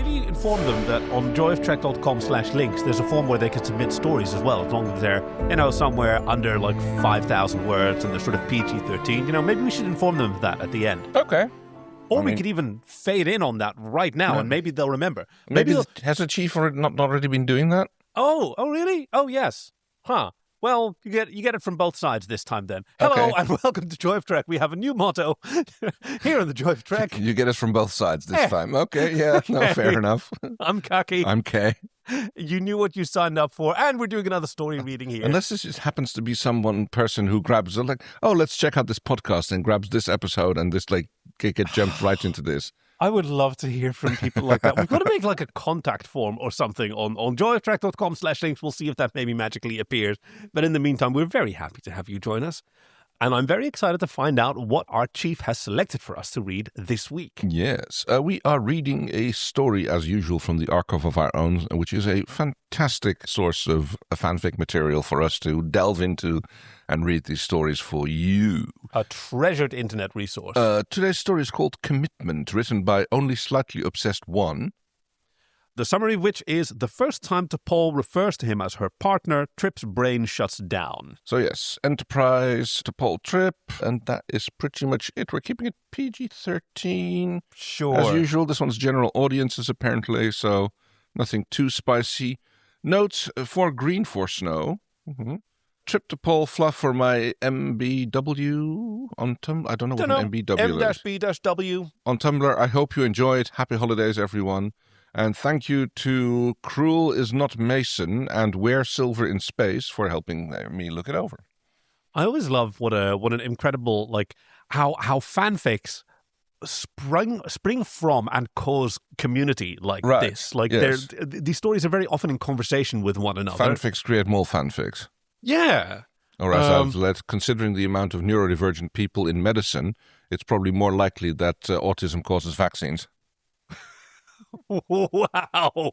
we inform them that on joyoftrek.com/links, there's a form where they can submit stories as well, as long as they're, somewhere under like 5,000 words and they're sort of PG-13. Maybe we should inform them of that at the end. Okay. Or we could even fade in on that right now, and maybe they'll remember. Has the chief not already been doing that? Oh, really? Oh, yes. Huh. Well, you get it from both sides this time then. Hello and welcome to Joy of Trek. We have a new motto here on the Joy of Trek. You get it from both sides this time. Okay, yeah, no, fair enough. I'm Kaki. I'm Kay. You knew what you signed up for, and we're doing another story reading here. Unless this just happens to be person who grabs, let's check out this podcast and grabs this episode and this, get jumped right into this. I would love to hear from people like that. We've got to make like a contact form or something on joyoftrek.com/links. We'll see if that maybe magically appears. But in the meantime, we're very happy to have you join us. And I'm very excited to find out what our chief has selected for us to read this week. Yes, we are reading a story, as usual, from the Archive of Our Own, which is a fantastic source of fanfic material for us to delve into and read these stories for you. A treasured internet resource. Today's story is called Commitment, written by OnlySlightlyObsessed1. The summary of which is, the first time T'Pol refers to him as her partner, Trip's brain shuts down. So yes, Enterprise, T'Pol, Trip, and that is pretty much it. We're keeping it PG-13. Sure. As usual, this one's general audiences apparently, so nothing too spicy. Notes for green for snow. Mm-hmm. Trip T'Pol fluff for my MBW on Tumblr. I don't know what an MBW is. M-B-W. On Tumblr, I hope you enjoy it. Happy holidays, everyone. And thank you to Cruel is Not Mason and Wear Silver in Space for helping me look it over. I always love what an incredible, how fanfics spring from and cause community this. Yes. These stories are very often in conversation with one another. Fanfics create more fanfics. Yeah. Or as I've led, considering the amount of neurodivergent people in medicine, it's probably more likely that autism causes vaccines. Wow.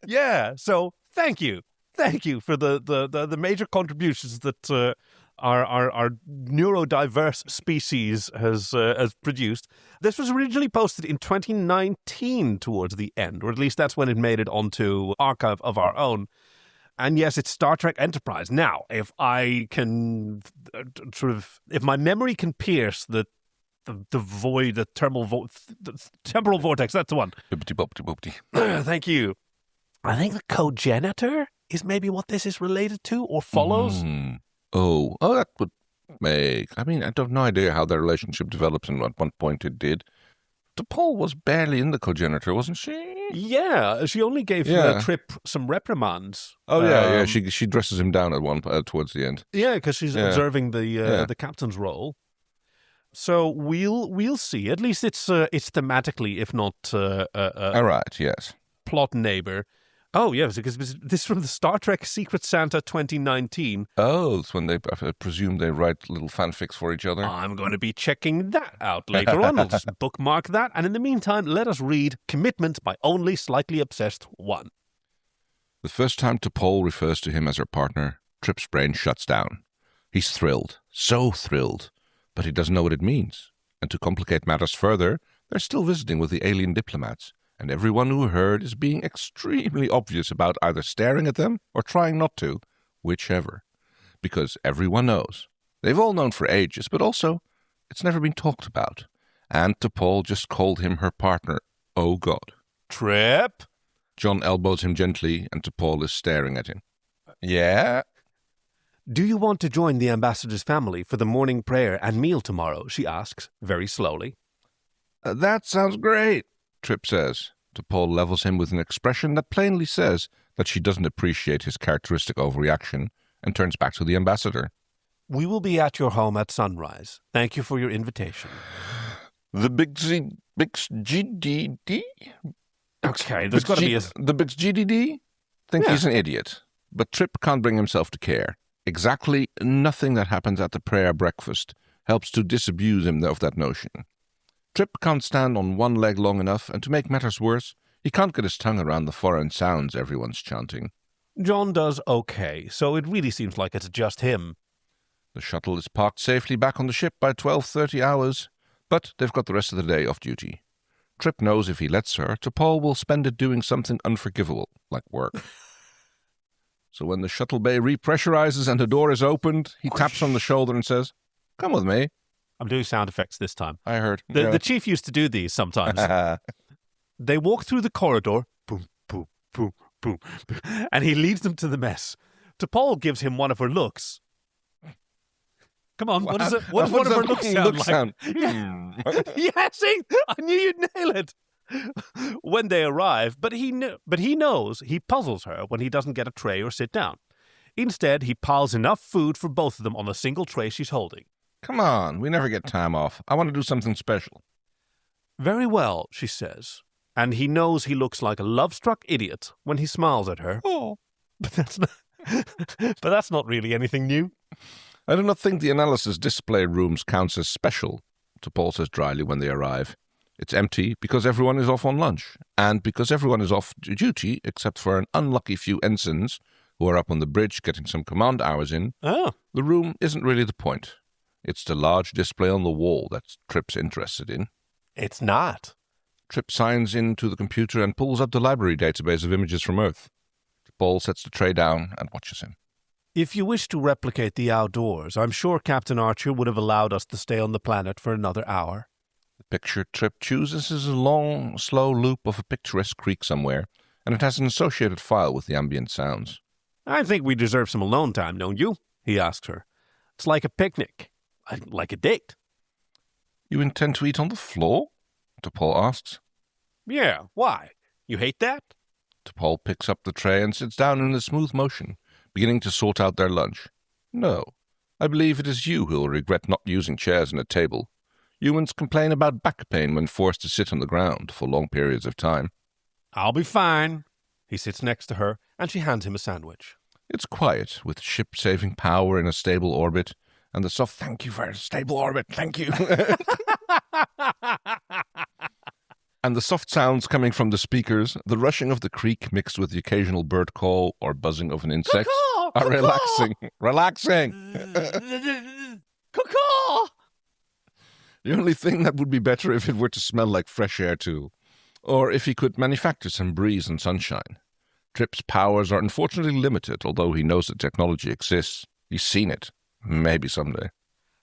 Yeah. So thank you for the major contributions that our neurodiverse species has produced. This was originally posted in 2019 towards the end, or at least that's when it made it onto Archive of Our Own. And yes, it's Star Trek Enterprise. Now, if I can if my memory can pierce the void, the temporal vortex, that's the one. Thank you. I think the cogenitor is maybe what this is related to or follows. Oh, that would make... I have no idea how their relationship develops and at one point it did. T'Pol was barely in the cogenitor, wasn't she? Yeah, she only gave Trip some reprimands. Oh, yeah. She dresses him down at one towards the end. Yeah, because she's observing the captain's role. So we'll see. At least it's thematically, if not all right, yes. Plot neighbor. Oh, yes, because this is from the Star Trek Secret Santa 2019. Oh, it's when I presume they write little fanfics for each other. I'm going to be checking that out later on. I'll just bookmark that. And in the meantime, let us read Commitment by OnlySlightlyObsessed1. The first time T'Pol refers to him as her partner, Trip's brain shuts down. He's thrilled, so thrilled, but he doesn't know what it means. And to complicate matters further, they're still visiting with the alien diplomats, and everyone who heard is being extremely obvious about either staring at them or trying not to, whichever. Because everyone knows. They've all known for ages, but also, it's never been talked about. And T'Pol just called him her partner. Oh, God. Trip? John elbows him gently, and T'Pol is staring at him. Yeah? Do you want to join the ambassador's family for the morning prayer and meal tomorrow? She asks, very slowly. That sounds great, Trip says. T'Pol levels him with an expression that plainly says that she doesn't appreciate his characteristic overreaction and turns back to the ambassador. We will be at your home at sunrise. Thank you for your invitation. The big GDD? Okay, there's got to be a... The big GDD? Think he's an idiot. But Trip can't bring himself to care. Exactly nothing that happens at the prayer breakfast helps to disabuse him of that notion. Trip can't stand on one leg long enough, and to make matters worse, he can't get his tongue around the foreign sounds everyone's chanting. John does okay, so it really seems like it's just him. The shuttle is parked safely back on the ship by 12:30 hours, but they've got the rest of the day off duty. Trip knows if he lets her, T'Pol will spend it doing something unforgivable, like work. So when the shuttle bay repressurizes and the door is opened, he taps on the shoulder and says, "Come with me." I'm doing sound effects this time. I heard. The chief used to do these sometimes. They walk through the corridor, boom, boom, boom, boom, and he leads them to the mess. T'Pol gives him one of her looks. Come on, what is it? What does one of her looks sound like? Yeah, see? I knew you'd nail it. When they arrive, but he knows he puzzles her when he doesn't get a tray or sit down. Instead, he piles enough food for both of them on a single tray she's holding. Come on, we never get time off. I want to do something special. Very well, she says, and he knows he looks like a love-struck idiot when he smiles at her. Oh, but that's not really anything new. I do not think the analysis display rooms counts as special, T'Pol says dryly when they arrive. It's empty because everyone is off on lunch, and because everyone is off duty except for an unlucky few ensigns who are up on the bridge getting some command hours in. Oh. The room isn't really the point. It's the large display on the wall that Trip's interested in. It's not. Trip signs into the computer and pulls up the library database of images from Earth. T'Pol sets the tray down and watches him. If you wish to replicate the outdoors, I'm sure Captain Archer would have allowed us to stay on the planet for another hour. The picture Trip chooses is a long, slow loop of a picturesque creek somewhere, and it has an associated file with the ambient sounds. I think we deserve some alone time, don't you? He asks her. It's like a picnic. Like a date. You intend to eat on the floor? T'Pol asks. Yeah, why? You hate that? T'Pol picks up the tray and sits down in a smooth motion, beginning to sort out their lunch. No, I believe it is you who will regret not using chairs and a table. Humans complain about back pain when forced to sit on the ground for long periods of time. I'll be fine. He sits next to her, and she hands him a sandwich. It's quiet, with ship-saving power in a stable orbit, and the soft "thank you for a stable orbit, thank you." And the soft sounds coming from the speakers, the rushing of the creek mixed with the occasional bird call or buzzing of an insect, are relaxing. Relaxing! Caw-caw! The only thing that would be better if it were to smell like fresh air too. Or if he could manufacture some breeze and sunshine. Trip's powers are unfortunately limited, although he knows the technology exists. He's seen it. Maybe someday.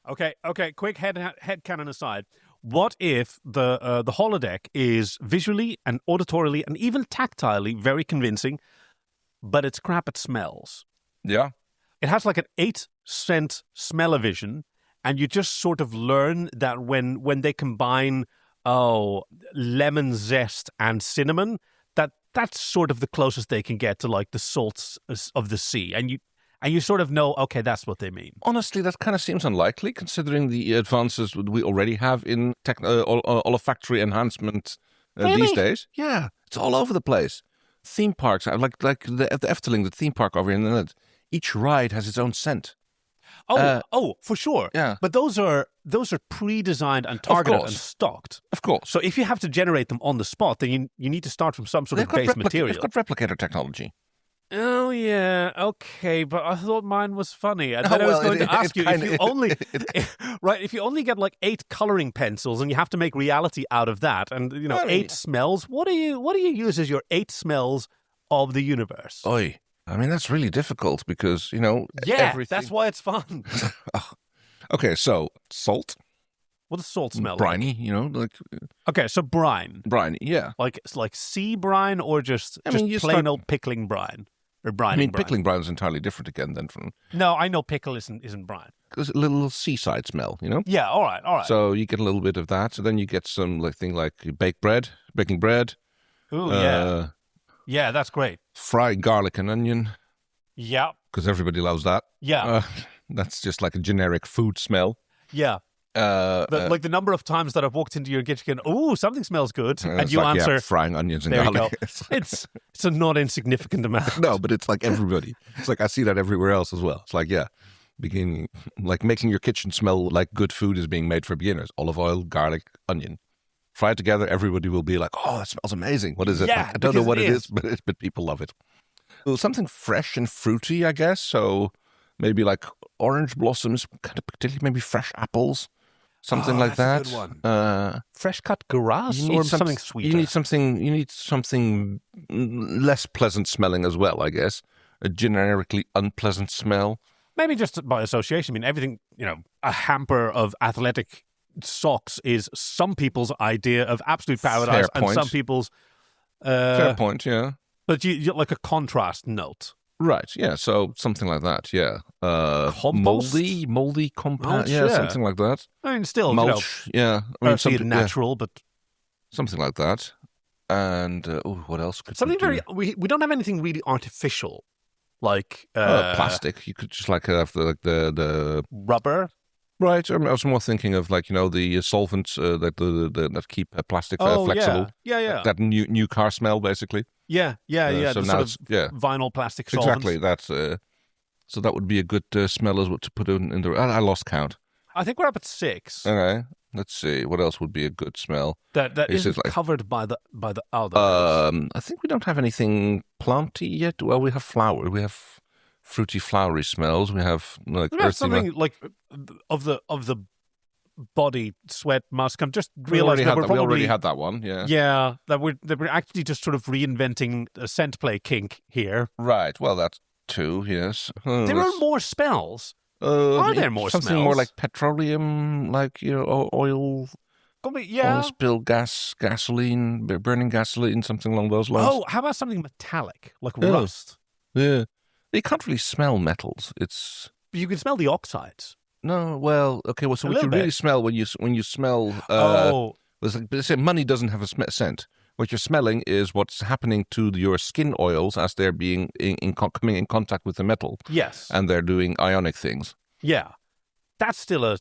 Okay, quick headcanon aside. What if the holodeck is visually and auditorily and even tactilely very convincing, but it's crap at smells? Yeah. It has like an 8-cent smell-o-vision, and you just sort of learn that when they combine lemon zest and cinnamon, that's sort of the closest they can get to like the salts of the sea, and you sort of know, okay, that's what they mean. Honestly, that kind of seems unlikely, considering the advances we already have in olfactory enhancement these days. Yeah, it's all over the place. Theme parks, like the Efteling, the theme park over here in the Netherlands, each ride has its own scent. For sure. Yeah. But those are pre-designed and targeted and stocked. Of course. So if you have to generate them on the spot, then you need to start from some sort of base material. They've got replicator technology. Oh, yeah, okay, but I thought mine was funny. And then I was going to ask you, if you only get like 8 coloring pencils and you have to make reality out of that, and 8 smells, what do you use as your 8 smells of the universe? Oi. I mean, that's really difficult because, everything... that's why it's fun. Okay, so salt. What does salt smell briny, like? Okay, so brine. Briny, yeah. Like it's like sea brine or just plain old pickling brine? Or brining brine? Pickling brine is entirely different again than from... No, I know pickle isn't brine. There's a little seaside smell, Yeah, all right. So you get a little bit of that. So then you get some thing like baking bread. Ooh, yeah. Yeah, that's great. Fried garlic and onion. Yeah. Because everybody loves that. Yeah. That's just like a generic food smell. Yeah. Like the number of times that I've walked into your kitchen, ooh, something smells good, and you answer, yeah, frying onions and there garlic. You go. It's a not insignificant amount. No, but it's like everybody. It's like I see that everywhere else as well. It's like, yeah, making your kitchen smell like good food is being made for beginners. Olive oil, garlic, onion. Fry it together, everybody will be like, oh, that smells amazing. What is it? Yeah, I don't know what it is, but people love it. Well, something fresh and fruity, I guess. So maybe like orange blossoms, kind of particularly maybe fresh apples. something like that. That's a good one. Fresh cut grass or something sweeter. You need something less pleasant smelling as well, I guess. A generically unpleasant smell. Maybe just by association. I mean, everything, a hamper of athletic socks is some people's idea of absolute paradise and some people's... Fair point, yeah. But you like a contrast note. Right, yeah, so something like that, yeah. Compost? Moldy compost, yeah, something like that. I mean, still, mulch, yeah. I mean, earthy and natural, but... Something like that. And, what else could something we do? We don't have anything really artificial, like... plastic. You could just have the rubber. Right, I was more thinking of the solvents that keep plastic flexible. Yeah. That new car smell, basically. Yeah. So now it's vinyl plastic solvents. Exactly. That's so that would be a good smell as well to put in the. I lost count. I think we're up at 6. Okay, let's see what else would be a good smell. That isn't covered by the others. I think we don't have anything planty yet. Well, we have flower. We have fruity, flowery smells. We have something like of the body, sweat, musk. I'm just realizing we already had that one. Yeah, that we're actually just sort of reinventing a scent play kink here. Right. Well, that's 2. Yes. There are more smells. Are there more something smells? More like petroleum, oil. Oil spill, gasoline, burning gasoline, something along those lines. Oh, how about something metallic, like rust? Yeah. You can't really smell metals. You can smell the oxides. No, well, okay. Well, so what you really smell when you smell, they say money doesn't have a scent. What you're smelling is what's happening to your skin oils as they're being coming in contact with the metal. Yes, and they're doing ionic things. Yeah, that's still a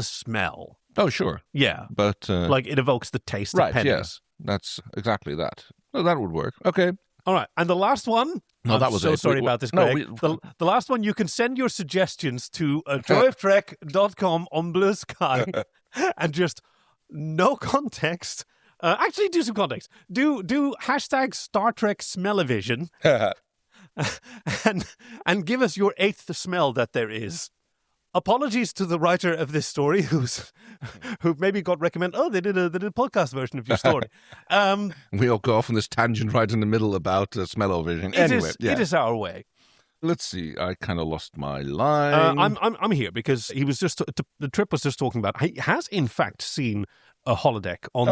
smell. Oh, sure. Yeah, but it evokes the taste of pennies. Yes, that's exactly that. Well, that would work. Okay. All right, and the last one. No, that was so sorry about this, Greg. The last one, you can send your suggestions to joyoftrek.com on Blue Sky and just no context. Actually, do some context. Do hashtag Star Trek Smell-O-Vision and give us your 8th smell that there is. Apologies to the writer of this story who maybe got recommended. Oh, they did a podcast version of your story. We all go off on this tangent right in the middle about Smell-O-Vision. Anyway, it is our way. Let's see. I kind of lost my line. I'm here because he was just the Trip was just talking about. He has in fact seen a holodeck on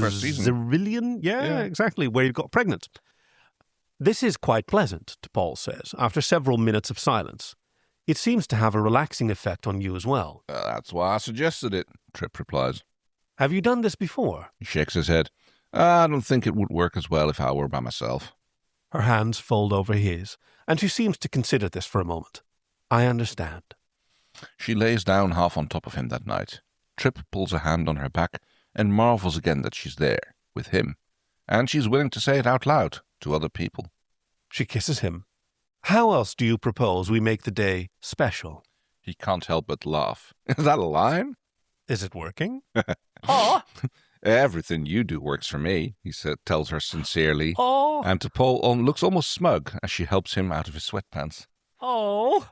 first season. Zerillion. Yeah, exactly, where he got pregnant. This is quite pleasant, T'Pol says after several minutes of silence. It seems to have a relaxing effect on you as well. That's why I suggested it, Trip replies. Have you done this before? He shakes his head. I don't think it would work as well if I were by myself. Her hands fold over his, and she seems to consider this for a moment. I understand. She lays down half on top of him that night. Trip pulls a hand on her back and marvels again that she's there, with him. And she's willing to say it out loud to other people. She kisses him. How else do you propose we make the day special? He can't help but laugh. Is that a line? Is it working? Oh! Everything you do works for me, he tells her sincerely. Oh! And T'Pol looks almost smug as she helps him out of his sweatpants. Oh!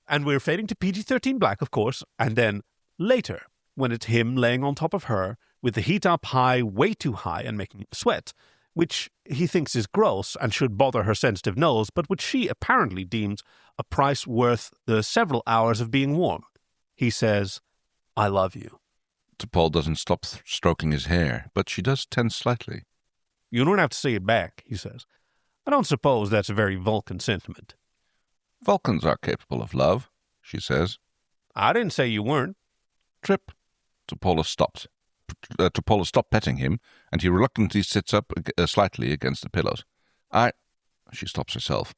And we're fading to PG-13 black, of course, and then later, when it's him laying on top of her, with the heat up high, way too high, and making him sweat, which he thinks is gross and should bother her sensitive nose, but which she apparently deems a price worth the several hours of being warm. He says, I love you. T'Pol doesn't stop stroking his hair, but she does tense slightly. You don't have to say it back, he says. I don't suppose that's a very Vulcan sentiment. Vulcans are capable of love, she says. I didn't say you weren't. Trip. T'Pol stopped. T'Pol stopped petting him, and he reluctantly sits up slightly against the pillows. She stops herself.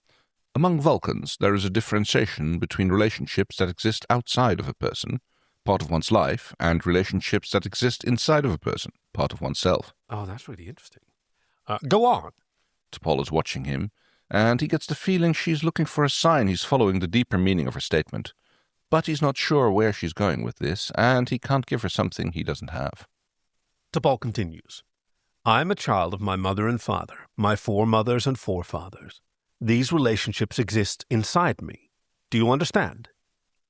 Among Vulcans, there is a differentiation between relationships that exist outside of a person, part of one's life, and relationships that exist inside of a person, part of oneself. Oh, that's really interesting. Go on. T'Pol is watching him, and he gets the feeling she's looking for a sign he's following the deeper meaning of her statement. But he's not sure where she's going with this, and he can't give her something he doesn't have. T'Pol continues. I'm a child of my mother and father, my 4 mothers and forefathers. These relationships exist inside me. Do you understand?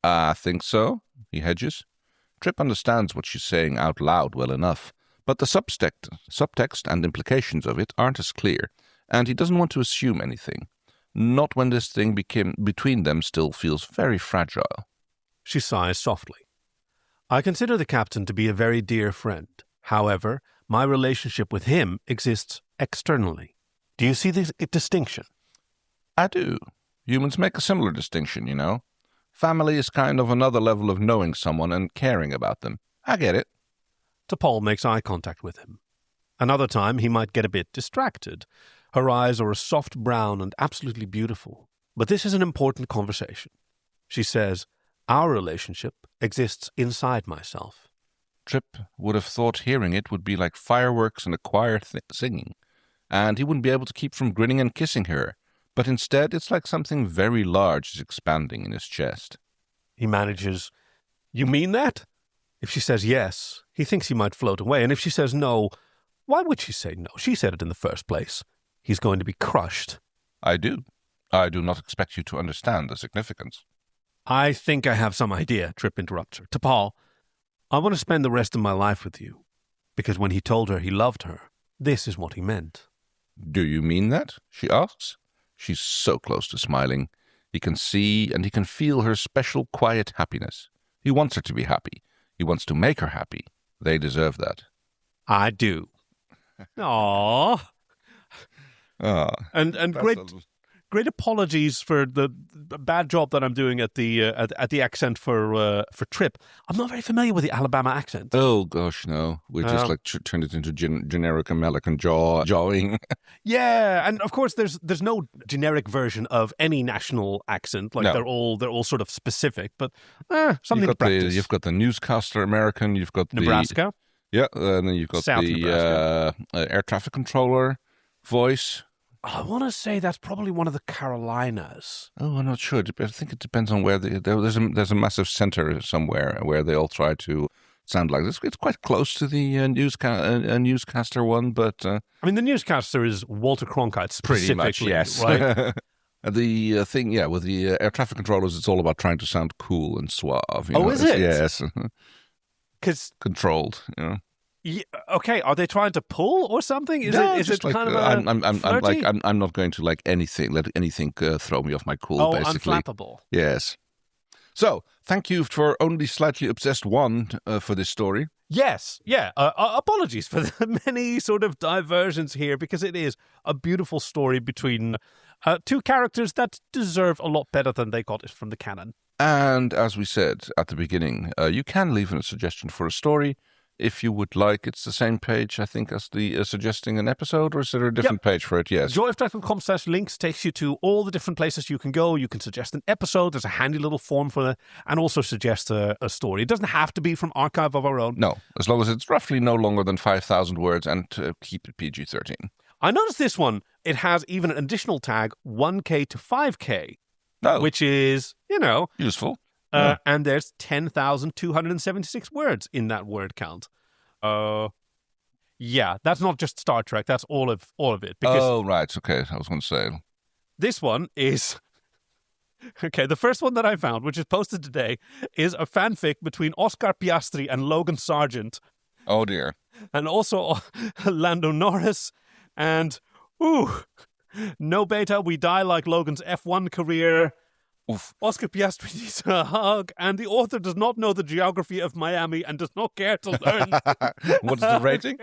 I think so, he hedges. Trip understands what she's saying out loud well enough, but the subtext and implications of it aren't as clear, and he doesn't want to assume anything. Not when this thing between them still feels very fragile. She sighs softly. I consider the captain to be a very dear friend. However, my relationship with him exists externally. Do you see this distinction? I do. Humans make a similar distinction, you know. Family is kind of another level of knowing someone and caring about them. I get it. T'Pol makes eye contact with him. Another time he might get a bit distracted. Her eyes are a soft brown and absolutely beautiful. But this is an important conversation. She says, our relationship exists inside myself. Trip would have thought hearing it would be like fireworks and a choir singing, and he wouldn't be able to keep from grinning and kissing her. But instead, it's like something very large is expanding in his chest. He manages, you mean that? If she says yes, he thinks he might float away, and if she says no, why would she say no? She said it in the first place. He's going to be crushed. I do. I do not expect you to understand the significance. I think I have some idea, Trip interrupts her. T'Pol, I want to spend the rest of my life with you. Because when he told her he loved her, this is what he meant. Do you mean that? She asks. She's so close to smiling. He can see and he can feel her special quiet happiness. He wants her to be happy. He wants to make her happy. They deserve that. I do. Aww. And great apologies for the bad job that I'm doing at the accent for Trip. I'm not very familiar with the Alabama accent. Oh gosh, no. We just turned it into generic American jawing. Yeah, and of course there's no generic version of any national accent. Like no. They're all sort of specific, but something to practice. You've got the newscaster American. You've got Nebraska. Yeah, and then you've got South the air traffic controller voice. I want to say that's probably one of the Carolinas. Oh, I'm not sure. I think it depends on where there's a massive center somewhere where they all try to sound like this. It's quite close to the newscaster one, but I mean, the newscaster is Walter Cronkite specifically, pretty much, yes. Right? The thing, yeah, with the air traffic controllers, it's all about trying to sound cool and suave. You know? Is it? Yes. Because controlled, you know. Yeah, okay, are they trying to pull or something? Is it like, kind of I'm not going to let anything throw me off my cool. Oh, basically. Unflappable. Yes. So, thank you for OnlySlightlyObsessed1 for this story. Yes, yeah. Apologies for the many sort of diversions here, because it is a beautiful story between two characters that deserve a lot better than they got it from the canon. And as we said at the beginning, you can leave a suggestion for a story. If you would like, it's the same page, I think, as the suggesting an episode, or is there a different page for it? Yes. joyoftrek.com/links takes you to all the different places you can go. You can suggest an episode. There's a handy little form for that, and also suggest a story. It doesn't have to be from Archive of Our Own. No, as long as it's roughly no longer than 5,000 words and keep it PG-13. I noticed this one, it has even an additional tag, 1K to 5K, which is, useful. And there's 10,276 words in that word count. Yeah, that's not just Star Trek. That's all of it. Because right. Okay, I was going to say. This one is... Okay, the first one that I found, which is posted today, is a fanfic between Oscar Piastri and Logan Sargent. Oh, dear. And also Lando Norris. And, no beta, we die like Logan's F1 career... Oof. Oscar Piastri needs a hug, and the author does not know the geography of Miami and does not care to learn. What's the rating?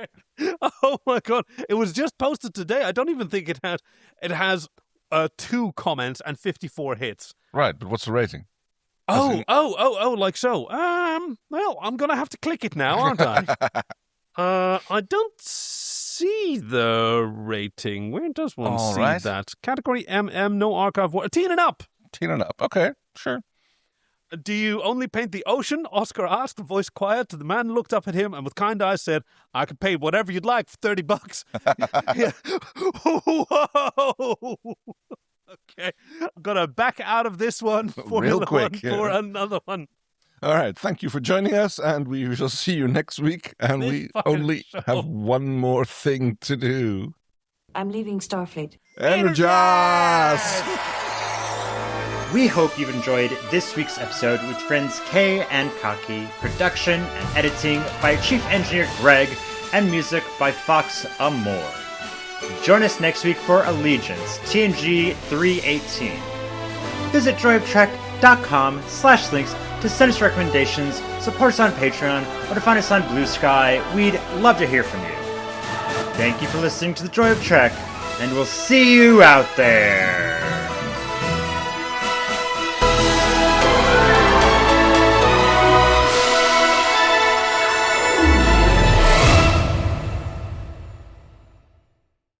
Oh my god! It was just posted today. I don't even think it had. It has 2 comments and 54 hits. Right, but what's the rating? Like so. Well, I'm gonna have to click it now, aren't I? I don't see the rating. Where does one see that? Category MM, no archive. Teen and up. Teen and up. Okay, sure. Do you only paint the ocean? Oscar asked, voice quiet. The man looked up at him and with kind eyes said, I can paint whatever you'd like for $30. Whoa. Okay. I'm going to back out of this one for another one. All right. Thank you for joining us, and we shall see you next week. And we only have one more thing to do. I'm leaving Starfleet. Energize! We hope you've enjoyed this week's episode with friends Kay and Kaki, production and editing by Chief Engineer Greg, and music by Fox Amore. Join us next week for Allegiance, TNG 318. Visit joyoftrek.com/links to send us recommendations, support us on Patreon, or to find us on Blue Sky. We'd love to hear from you. Thank you for listening to The Joy of Trek, and we'll see you out there!